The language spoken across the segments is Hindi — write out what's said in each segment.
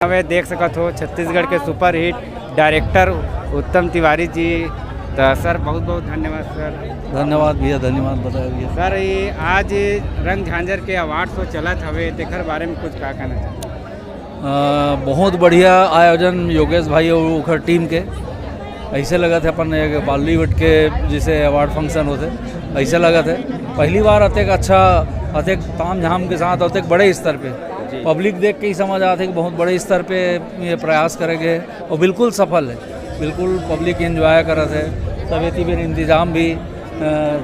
हमें देख सकत हो छत्तीसगढ़ के सुपर हिट डायरेक्टर उत्तम तिवारी जी। तो सर बहुत बहुत धन्यवाद सर। धन्यवाद भैया, धन्यवाद बताया भैया। सर ये आज रंग झांझर के अवार्ड शो चलत हवे तेकर बारे में कुछ का कहना चाहते? बहुत बढ़िया आयोजन योगेश भाई और ओखर टीम के। ऐसे लगा थे अपन एक बॉलीवुड के जैसे अवार्ड फंक्शन होते, ऐसे लगा थे पहली बार अतेक अच्छा, अतेक ताम झाम के साथ, अतेक बड़े स्तर पे पब्लिक देख के ही समझ आते कि बहुत बड़े स्तर पे ये प्रयास करेंगे और बिल्कुल सफल है। बिल्कुल पब्लिक एंजॉय कर रहे थे। सब एती बेर इंतज़ाम भी,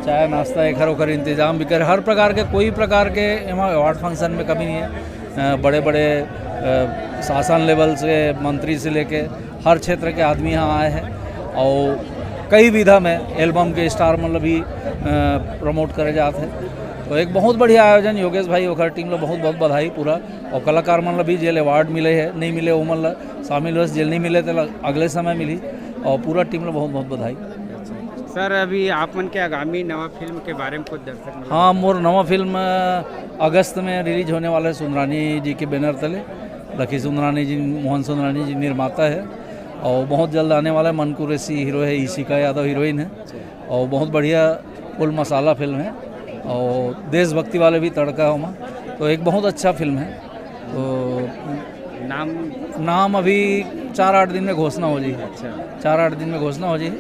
चाय नाश्ता एखर ओखर इंतज़ाम भी करे, हर प्रकार के कोई प्रकार के एमा अवार्ड फंक्शन में कमी नहीं है। बड़े बड़े शासन लेवल से, मंत्री से लेके हर क्षेत्र के आदमी यहाँ आए हैं और कई विधा में एल्बम के स्टार मतलब भी प्रमोट करे जाते हैं। तो एक बहुत बढ़िया आयोजन योगेश भाई ओखर टीम लो बहुत बहुत बधाई पूरा। और कलाकार मन भी जेल अवार्ड मिले है, नहीं मिले वो मन शामिल हो, जेल नहीं मिले तो अगले समय मिली। और पूरा टीम लो बहुत बहुत बधाई। सर अभी आप मन के आगामी नवा फिल्म के बारे में कुछ दर्शक? हाँ, मोर नवा फिल्म अगस्त में रिलीज होने वाला है। सुंदरानी जी के बैनर तले लकी सुंदरानी जी, मोहन सुंदरानी जी निर्माता है और बहुत जल्द आने वाला है। मनकू रेसी हीरो है, ईशिका यादव हीरोइन है और बहुत बढ़िया फुल मसाला फिल्म है और देशभक्ति वाले भी तड़का हो। तो एक बहुत अच्छा फिल्म है। तो नाम अभी 4-8 दिन में घोषणा हो जाएगी। अच्छा, 4-8 दिन में घोषणा हो जाएगी।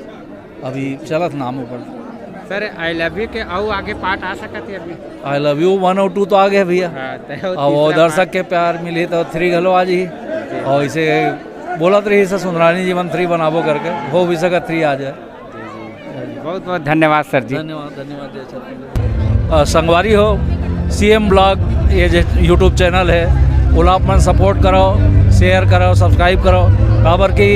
अभी चलत नाम ऊपर। सर आई लव यू के और आगे पार्ट आ सकते हैं अभी? आई लव यू 1 और 2 तो आ गए भैया। हाँ, और वो दर्शक के प्यार मिली तो 3 घलो आ जी। और इसे बोलत रही से सुंदरानी जीवन 3 बनाबो करके, हो भी सका 3 आ जाए। बहुत बहुत धन्यवाद सर जी। धन्यवाद। संगवारी हो CM ब्लॉग ये जो यूट्यूब चैनल है वो आप मन सपोर्ट करो, शेयर करो, सब्सक्राइब करो। काबर की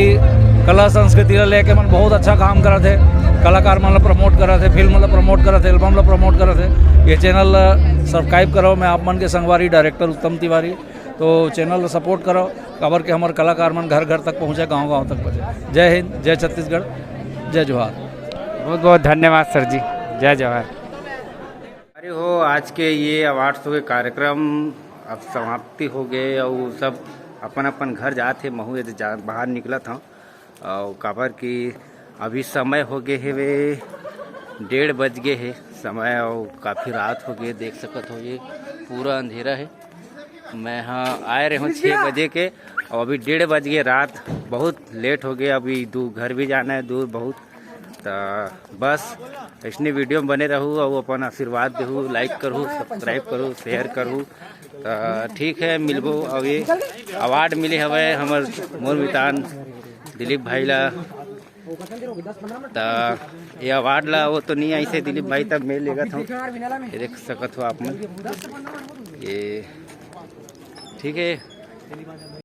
कला संस्कृति ला लेके मन बहुत अच्छा काम करत है। कलाकार मन ला प्रमोट करत है, फिल्म ला प्रमोट करत है, एल्बम ला प्रमोट करत है। ये चैनल सब्सक्राइब करो। मैं आप मन के संगवारी डायरेक्टर उत्तम तिवारी। तो चैनल सपोर्ट करो काबर के हमारे कलाकार मन घर घर तक पहुँचे, गाँव गाँव तक पहुँचे। जय हिंद, जय छत्तीसगढ़, जय जोहार। बहुत बहुत धन्यवाद सर जी। जय जवाहर। अरे हो आज के ये अवार्ड शो के कार्यक्रम अब समाप्ति हो गए और सब अपन अपन घर जाते। महू ये बाहर निकला था और काबर की अभी समय हो गए है, वे 1:30 बज गए है समय और काफ़ी रात हो गई। देख सकत हो ये पूरा अंधेरा है। मैं यहाँ आए रहे हूँ 6 बजे के और अभी 1:30 बज गए रात। बहुत लेट हो गया, अभी घर भी जाना है दूर बहुत। तो बस इसने वीडियो में बने रहूँ और अपन आशीर्वाद देहूँ, लाइक करूँ, सब्सक्राइब करूँ, शेयर करूँ। तो ठीक है, मिलबो। और ये अवार्ड मिले हवे हमर मोर मितान दिलीप भाई ला। तो ये अवार्ड ला वो तो नहीं ऐसे दिलीप भाई तब मिल लेगा था। ये देख सकत हो आप मन, ये ठीक है।